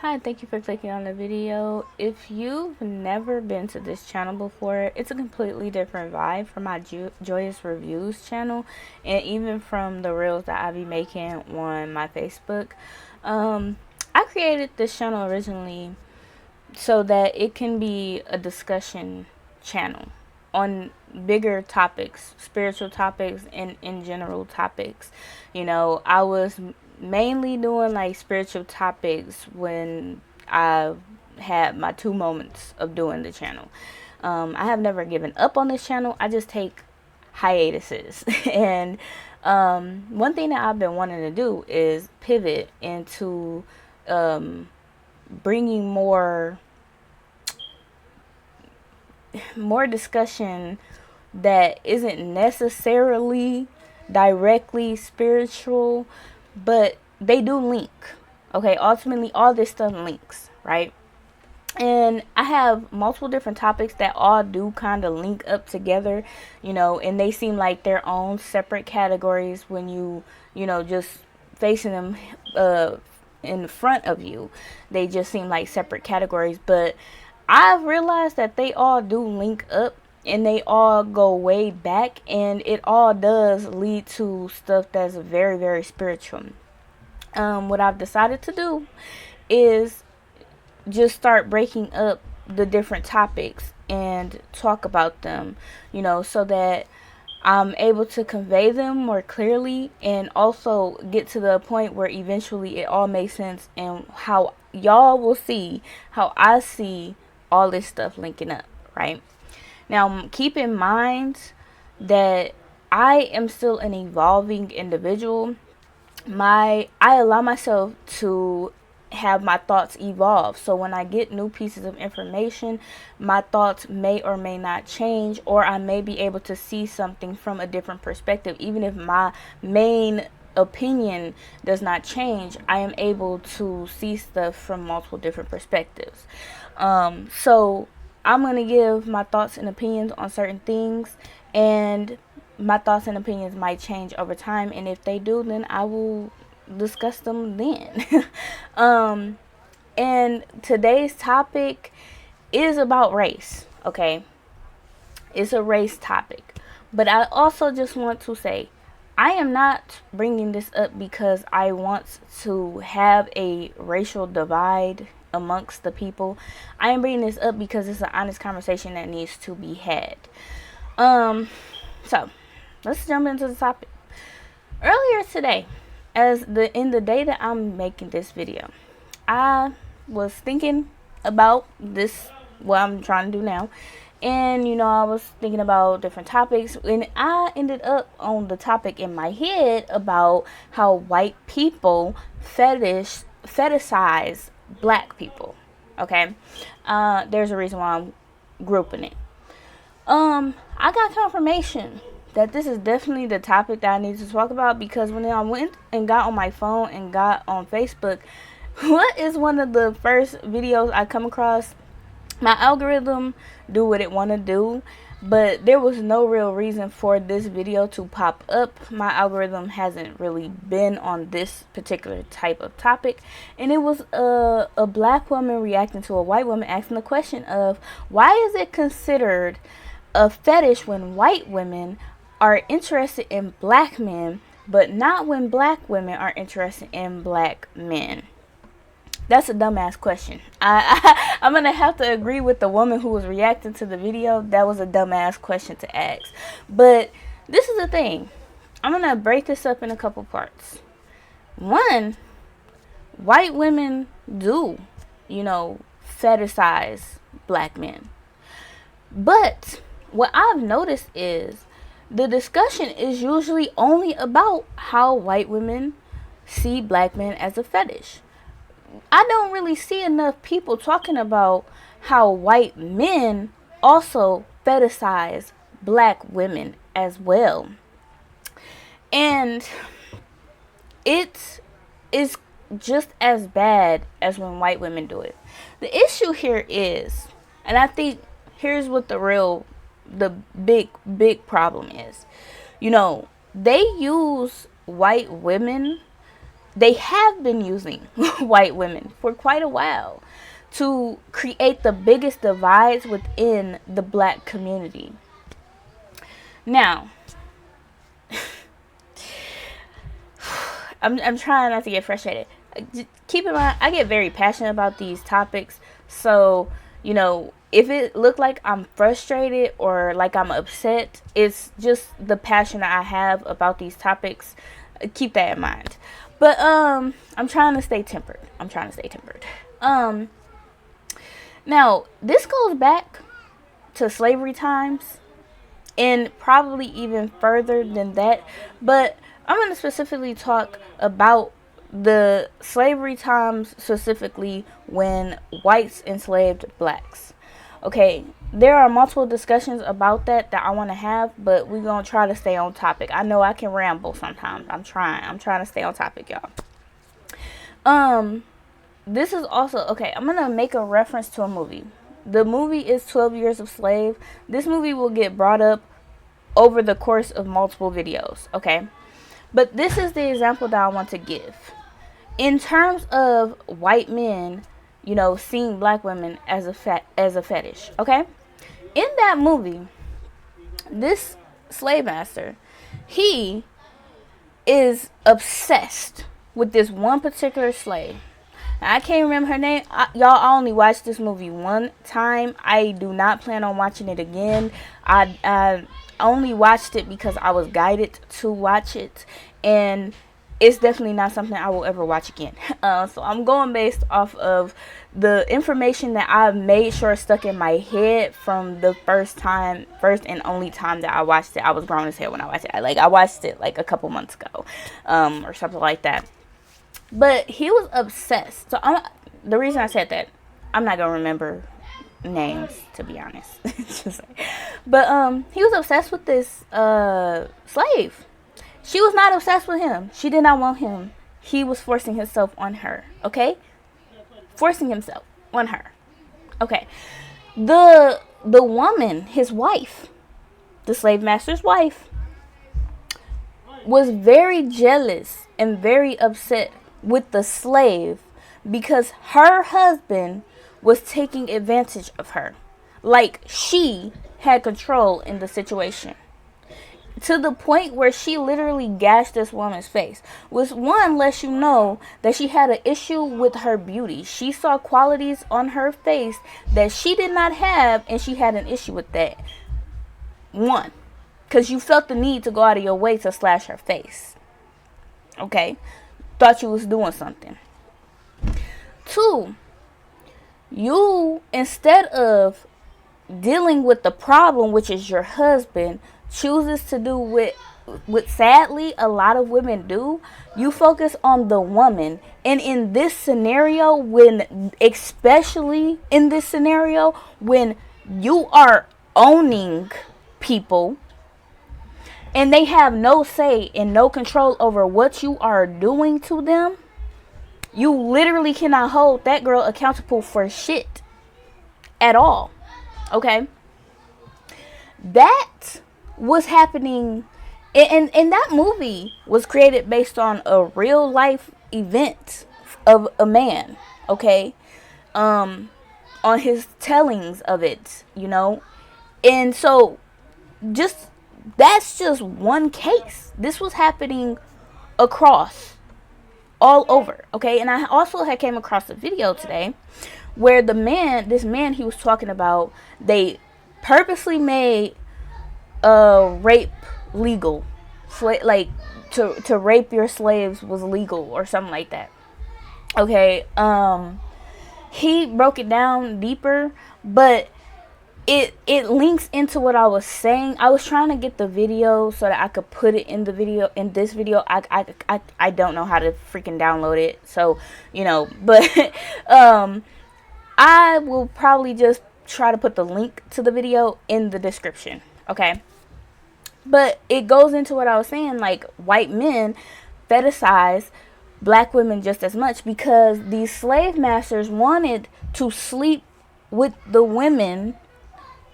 Hi, thank you for clicking on the video. If you've never been to this channel before, it's a completely different vibe from my Joyous Reviews channel, and even from the reels that I be making on my Facebook. I created this channel originally so that it can be a discussion channel on bigger topics, spiritual topics, and in general topics. I was mainly doing like spiritual topics when I had my 2 moments of doing the channel. I have never given up on this channel. I just take hiatuses. And one thing that I've been wanting to do is pivot into bringing more discussion that isn't necessarily directly spiritual, but they do link. Okay, ultimately all this stuff links, right? And I have multiple different topics that all do kind of link up together, and they seem like their own separate categories when just facing them in front of you. They just seem like separate categories, but I've realized that they all do link up and they all go way back, and it all does lead to stuff that's very, very spiritual. What I've decided to do is just start breaking up the different topics and talk about them, so that I'm able to convey them more clearly and also get to the point where eventually it all makes sense and how y'all will see how I see all this stuff linking up, right? Now, keep in mind that I am still an evolving individual. I allow myself to have my thoughts evolve. So when I get new pieces of information, my thoughts may or may not change, or I may be able to see something from a different perspective. Even if my main opinion does not change, I am able to see stuff from multiple different perspectives. So I'm going to give my thoughts and opinions on certain things, and my thoughts and opinions might change over time, and if they do, then I will discuss them then. And today's topic is about race, okay? It's a race topic. But I also just want to say, I am not bringing this up because I want to have a racial divide amongst the people. I am bringing this up because it's an honest conversation that needs to be had. So let's jump into the topic. Earlier today, in the day that I'm making this video, I was thinking about this, what I'm trying to do now, and I was thinking about different topics, and I ended up on the topic in my head about how white people fetishize black people. Okay, there's a reason why I'm grouping it. I got confirmation that this is definitely the topic that I need to talk about, because when I went and got on my phone and got on Facebook, what is one of the first videos I come across? My algorithm do what it want to do, but there was no real reason for this video to pop up. My algorithm hasn't really been on this particular type of topic, and it was a black woman reacting to a white woman asking the question of, why is it considered a fetish when white women are interested in black men, but not when black women are interested in black men? That's a dumbass question. I'm going to have to agree with the woman who was reacting to the video. That was a dumbass question to ask. But this is the thing. I'm going to break this up in a couple parts. One, white women do, fetishize black men. But what I've noticed is the discussion is usually only about how white women see black men as a fetish. I don't really see enough people talking about how white men also fetishize black women as well. And it is just as bad as when white women do it. The issue here is, and I think here's what the big problem is. They use white women they have been using white women for quite a while to create the biggest divides within the black community. Now, I'm trying not to get frustrated. Keep in mind, I get very passionate about these topics. So, you know, if it look like I'm frustrated or like I'm upset, it's just the passion that I have about these topics. Keep that in mind. But I'm trying to stay tempered. Now, this goes back to slavery times and probably even further than that. But I'm going to specifically talk about the slavery times, specifically when whites enslaved blacks. Okay, there are multiple discussions about that I want to have, but we're going to try to stay on topic. I know I can ramble sometimes. I'm trying to stay on topic, y'all. This is also, okay, I'm going to make a reference to a movie. The movie is 12 Years a Slave. This movie will get brought up over the course of multiple videos, okay? But this is the example that I want to give. In terms of white men, you know, seeing black women as a fetish, okay? In that movie, this slave master, he is obsessed with this one particular slave. Now, I can't remember her name. I only watched this movie one time. I do not plan on watching it again. I only watched it because I was guided to watch it, and it's definitely not something I will ever watch again. So I'm going based off of the information that I made sure stuck in my head from the first and only time that I watched it. I was grown as hell when I watched it. I watched it like a couple months ago, or something like that. But he was obsessed. So the reason I said that, I'm not gonna remember names, to be honest. But he was obsessed with this slave. She was not obsessed with him. She did not want him. He was forcing himself on her. Okay? Forcing himself on her. Okay. The woman, his wife, the slave master's wife, was very jealous and very upset with the slave because her husband was taking advantage of her. Like, she had control in the situation. To the point where she literally gashed this woman's face. Which, one, lets you know that she had an issue with her beauty. She saw qualities on her face that she did not have, and she had an issue with that. One, because you felt the need to go out of your way to slash her face. Okay? Thought you was doing something. Two, you, instead of dealing with the problem, which is your husband, chooses to do what sadly a lot of women do. You focus on the woman. And in this scenario, especially in this scenario, when you are owning people and they have no say and no control over what you are doing to them, you literally cannot hold that girl accountable for shit at all. Okay? That was happening, and that movie was created based on a real life event of a man, okay? On his tellings of it, you know? And so, that's just one case. This was happening across, all over, okay? And I also had came across a video today where this man he was talking about, they purposely made rape legal. Like, to rape your slaves was legal or something like that. Okay, he broke it down deeper, but it links into what I was saying. I was trying to get the video so that I could put it in this video. I don't know how to freaking download it, so, you know, but I will probably just try to put the link to the video in the description, okay? But it goes into what I was saying, like, white men fetishize black women just as much because these slave masters wanted to sleep with the women,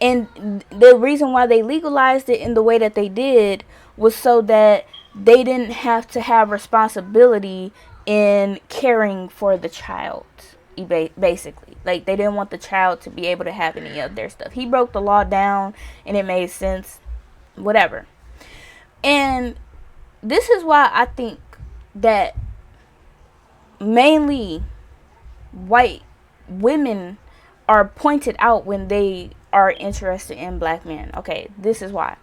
and the reason why they legalized it in the way that they did was so that they didn't have to have responsibility in caring for the child, basically. Like, they didn't want the child to be able to have any of their stuff. He broke the law down, and it made sense, whatever. And this is why I think that mainly white women are pointed out when they are interested in black men. Okay, this is why.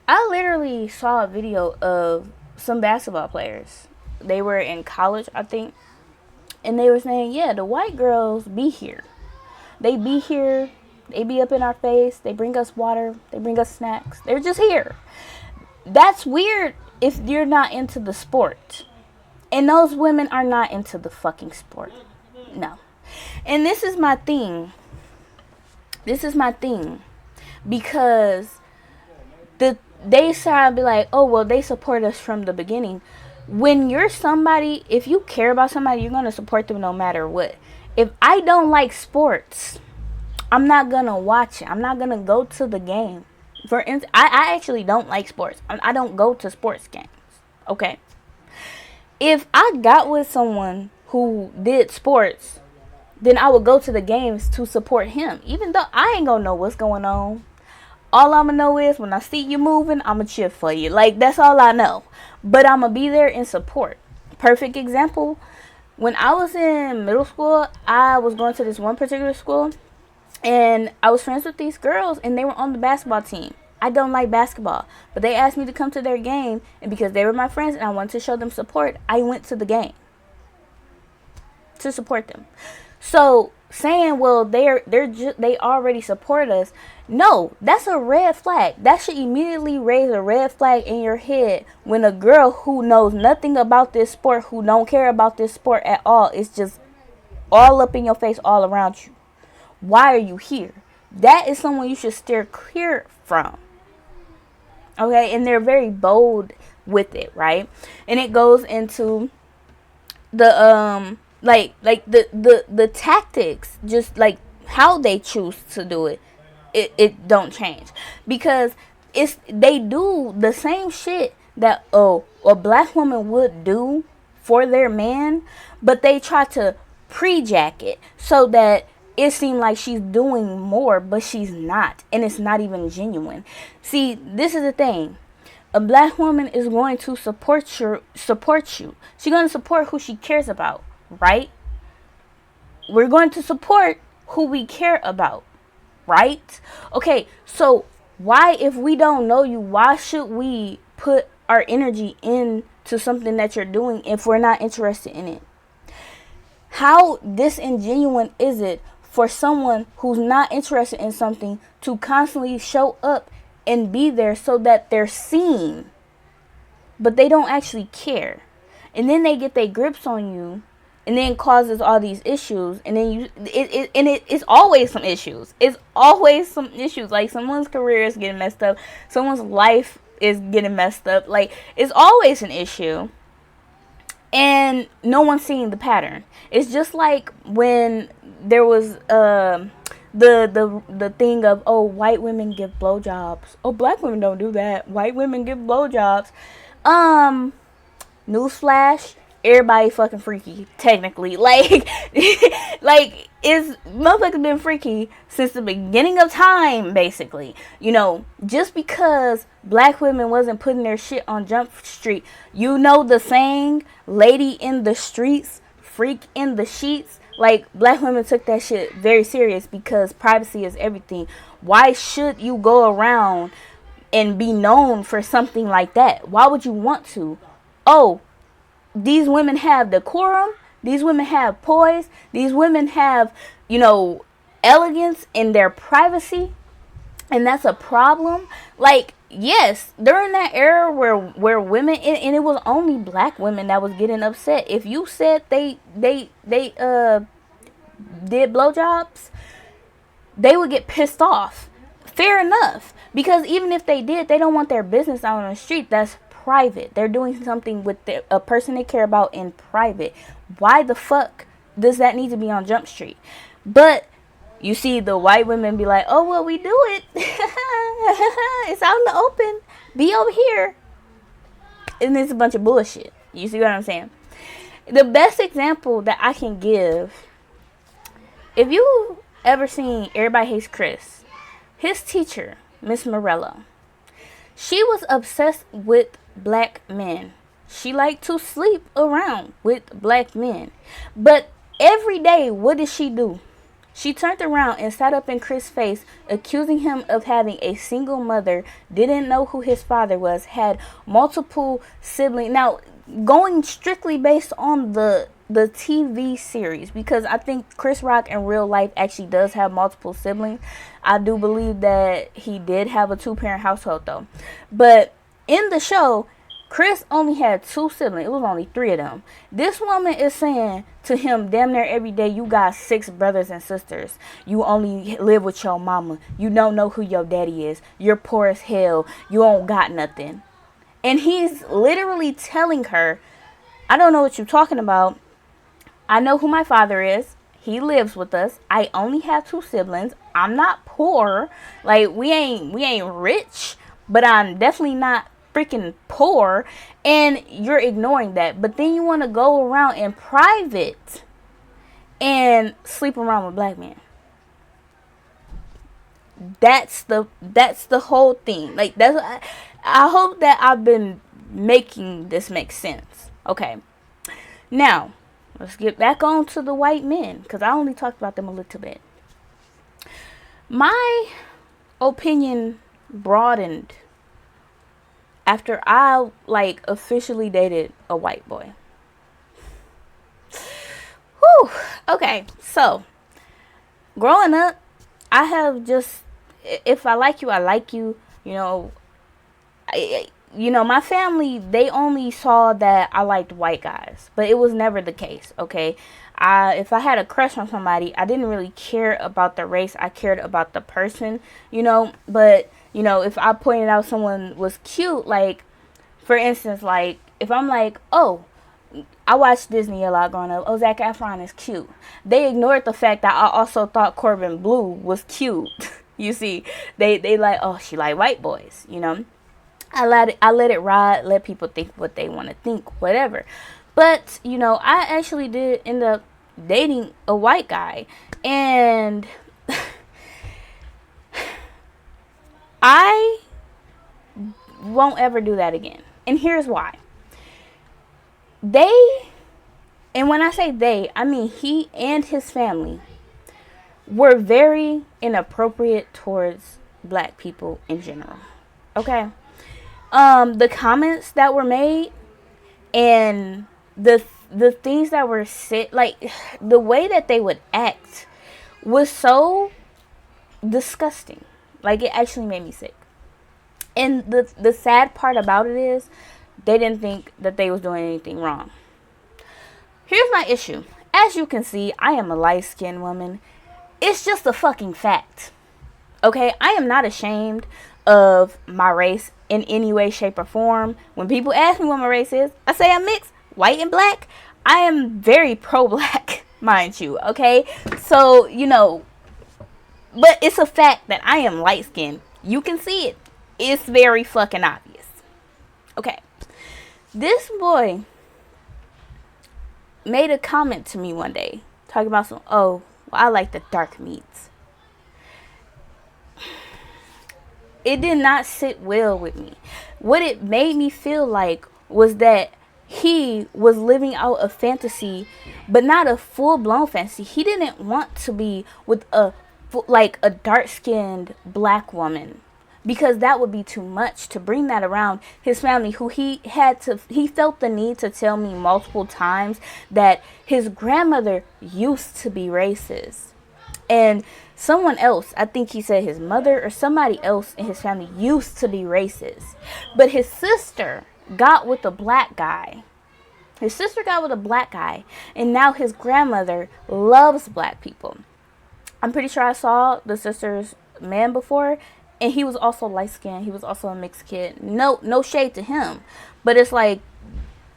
I literally saw a video of some basketball players. They were in college, I think, and they were saying, yeah, the white girls be here. They be here. They be up in our face. They bring us water. They bring us snacks. They're just here. That's weird if you're not into the sport. And those women are not into the fucking sport. No. And this is my thing. Because they try to be like, oh, well, they support us from the beginning. When you're somebody, if you care about somebody, you're going to support them no matter what. If I don't like sports, I'm not going to watch it. I'm not going to go to the game. For instance, I actually don't like sports. I don't go to sports games. Okay. If I got with someone who did sports, then I would go to the games to support him. Even though I ain't going to know what's going on. All I'm going to know is when I see you moving, I'm going to cheer for you. Like, that's all I know. But I'm going to be there in support. Perfect example. When I was in middle school, I was going to this one particular school. And I was friends with these girls, and they were on the basketball team. I don't like basketball, but they asked me to come to their game, and because they were my friends and I wanted to show them support, I went to the game to support them. So saying, well, they already support us, no, that's a red flag. That should immediately raise a red flag in your head when a girl who knows nothing about this sport, who don't care about this sport at all, is just all up in your face, all around you. Why are you here? That is someone you should steer clear from. Okay, and they're very bold with it, right? And it goes into the the tactics, just like how they choose to do it. It don't change, because they do the same shit that a black woman would do for their man, but they try to pre-jack it so that it seemed like she's doing more, but she's not, and it's not even genuine. See, this is the thing. A black woman is going to support you. She's going to support who she cares about, right? We're going to support who we care about, right? Okay, so why, if we don't know you, why should we put our energy into something that you're doing if we're not interested in it? How disingenuous is it for someone who's not interested in something to constantly show up and be there so that they're seen, but they don't actually care? And then they get their grips on you, and then causes all these issues, and then it's always some issues. It's always some issues. Like, someone's career is getting messed up, someone's life is getting messed up. Like, it's always an issue. And no one's seeing the pattern. It's just like when there was the thing of, oh, white women give blowjobs. Oh, black women don't do that. White women give blowjobs. Newsflash, everybody fucking freaky, technically. Like, it's motherfuckers been freaky since the beginning of time, basically. You know, just because black women wasn't putting their shit on Jump Street, you know the saying, lady in the streets, freak in the sheets. Like, black women took that shit very serious because privacy is everything. Why should you go around and be known for something like that? Why would you want to? Oh, these women have decorum. These women have poise. These women have, elegance in their privacy. And that's a problem. Like, yes, during that era where women, and it was only black women that was getting upset. If you said they did blowjobs, they would get pissed off. Fair enough. Because even if they did, they don't want their business out on the street. That's private. They're doing something with a person they care about in private. Why the fuck does that need to be on Jump Street? But you see the white women be like, oh, well, we do it. It's out in the open. Be over here. and it's a bunch of bullshit. You see what I'm saying? The best example that I can give, if you ever seen Everybody Hates Chris, his teacher, Miss Morello, she was obsessed with black men. She liked to sleep around with black men. But every day, what did she do? She turned around and sat up in Chris' face, accusing him of having a single mother, didn't know who his father was, had multiple siblings. Now, going strictly based on the TV series, because I think Chris Rock in real life actually does have multiple siblings. I do believe that he did have a 2-parent household though. But in the show, Chris only had 2 siblings. It was only 3 of them. This woman is saying to him damn near every day, you got 6 brothers and sisters. You only live with your mama. You don't know who your daddy is. You're poor as hell. You don't got nothing. And he's literally telling her, I don't know what you're talking about. I know who my father is. He lives with us. I only have 2 siblings. I'm not poor. Like, we ain't rich, but I'm definitely not freaking poor. And you're ignoring that. But then you want to go around in private and sleep around with black men. That's the whole thing. Like, I hope that I've been making this make sense. Okay. Now, let's get back on to the white men, because I only talked about them a little bit. My opinion broadened after I, officially dated a white boy. Whew. Okay, so, growing up, I have just, if I like you, I like you. You know, my family, they only saw that I liked white guys, but it was never the case, okay? If I had a crush on somebody, I didn't really care about the race. I cared about the person, but, if I pointed out someone was cute, like, for instance, like, if I'm like, oh, I watched Disney a lot growing up. Oh, Zac Efron is cute. They ignored the fact that I also thought Corbin Blue was cute. You see, they like, oh, she like white boys, I let it ride, let people think what they want to think, whatever. But, I actually did end up dating a white guy. And I won't ever do that again. And here's why. And when I say they, I mean he and his family were very inappropriate towards black people in general. Okay? The comments that were made and the things that were said, like, the way that they would act was so disgusting. Like, it actually made me sick. And the sad part about it is they didn't think that they was doing anything wrong. Here's my issue. As you can see, I am a light-skinned woman. It's just a fucking fact. Okay? I am not ashamed of my race in any way, shape, or form. When people ask me what my race is, I say I'm mixed, white and black. I am very pro-black, mind you, okay? So, but it's a fact that I am light-skinned. You can see it. It's very fucking obvious. Okay. This boy made a comment to me one day, talking about I like the dark meats. It did not sit well with me. What it made me feel like was that he was living out a fantasy, but not a full-blown fantasy. He didn't want to be with a dark-skinned black woman, because that would be too much to bring that around his family, who he felt the need to tell me multiple times that his grandmother used to be racist. And someone else, I think he said his mother or somebody else in his family used to be racist. But his sister got with a black guy. And now his grandmother loves black people. I'm pretty sure I saw the sister's man before, and he was also light-skinned. He was also a mixed kid. No shade to him. But it's like,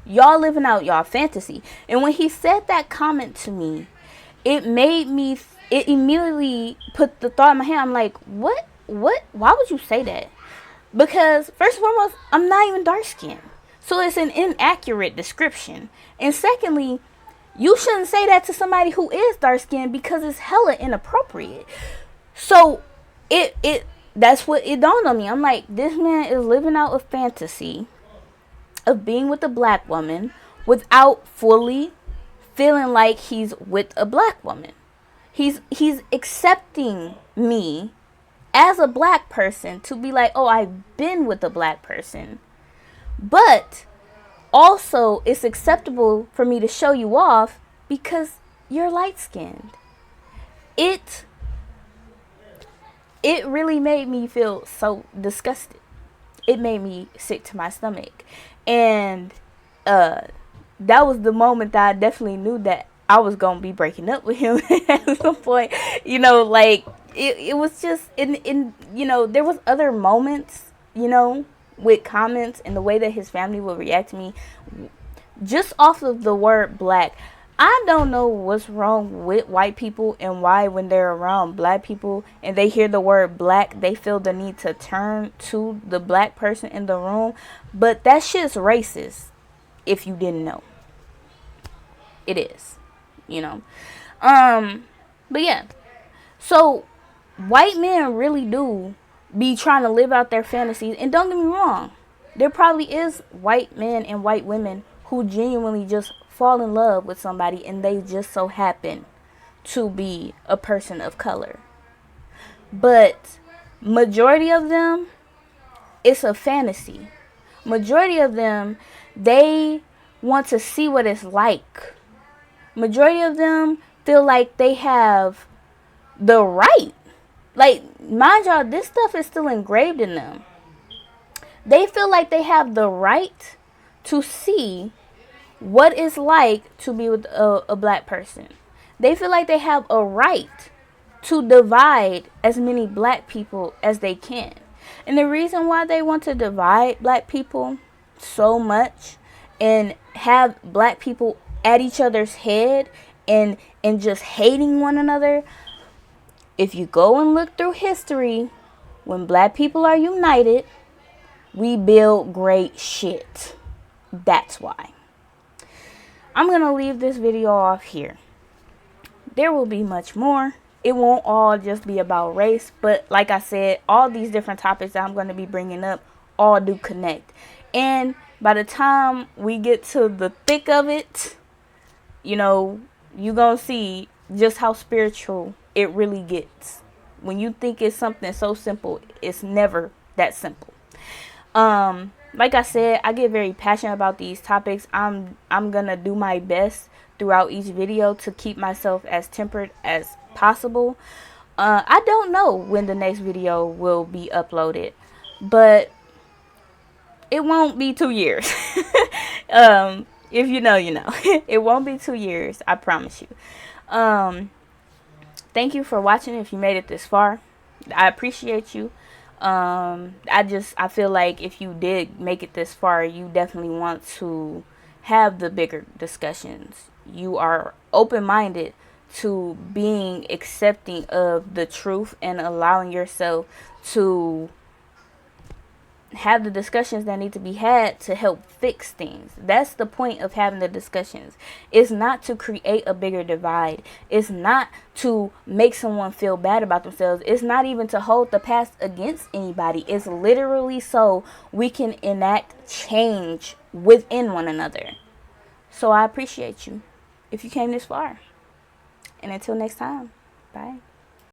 y'all living out y'all fantasy. And when he said that comment to me, it immediately put the thought in my head. I'm like, what? Why would you say that? Because, first and foremost, I'm not even dark-skinned. So it's an inaccurate description. And secondly, you shouldn't say that to somebody who is dark skinned because it's hella inappropriate. So it that's what it dawned on me. I'm like, this man is living out a fantasy of being with a black woman without fully feeling like he's with a black woman. He's accepting me as a black person to be like, oh, I've been with a black person. But also, it's acceptable for me to show you off because you're light skinned. It really made me feel so disgusted. It made me sick to my stomach. And that was the moment that I definitely knew that I was going to be breaking up with him at some point. You know, like, it was just, you know, there was other moments, you know, with comments and the way that his family would react to me just off of the word black. I don't know what's wrong with white people and why when they're around black people and they hear the word black, they feel the need to turn to the black person in the room. But that shit's racist, if you didn't know. It is, you know. But yeah. So, white men really do be trying to live out their fantasies. And don't get me wrong, there probably is white men and white women who genuinely just fall in love with somebody and they just so happen to be a person of color. But majority of them, it's a fantasy. Majority of them, they want to see what it's like. Majority of them feel like they have the right. Like, mind y'all, this stuff is still engraved in them. They feel like they have the right to see what it's like to be with a black person. They feel like they have a right to divide as many black people as they can. And the reason why they want to divide black people so much and have black people at each other's head and just hating one another, if you go and look through history, when black people are united, we build great shit. That's why. I'm going to leave this video off here. There will be much more. It won't all just be about race, but like I said, all these different topics that I'm going to be bringing up all do connect. And by the time we get to the thick of it, you know, you're going to see just how spiritual it really gets. When you think it's something so simple, it's never that simple. Like I said, I get very passionate about these topics. I'm gonna do my best throughout each video to keep myself as tempered as possible. I don't know when the next video will be uploaded, but it won't be 2 years. If you know, you know. It won't be 2 years, I promise you. Thank you for watching if you made it this far. I appreciate you. I feel like if you did make it this far, you definitely want to have the bigger discussions. You are open-minded to being accepting of the truth and allowing yourself to have the discussions that need to be had to help fix things. That's the point of having the discussions. It's not to create a bigger divide. It's not to make someone feel bad about themselves. It's not even to hold the past against anybody. It's literally so we can enact change within one another. So I appreciate you if you came this far. And until next time, bye.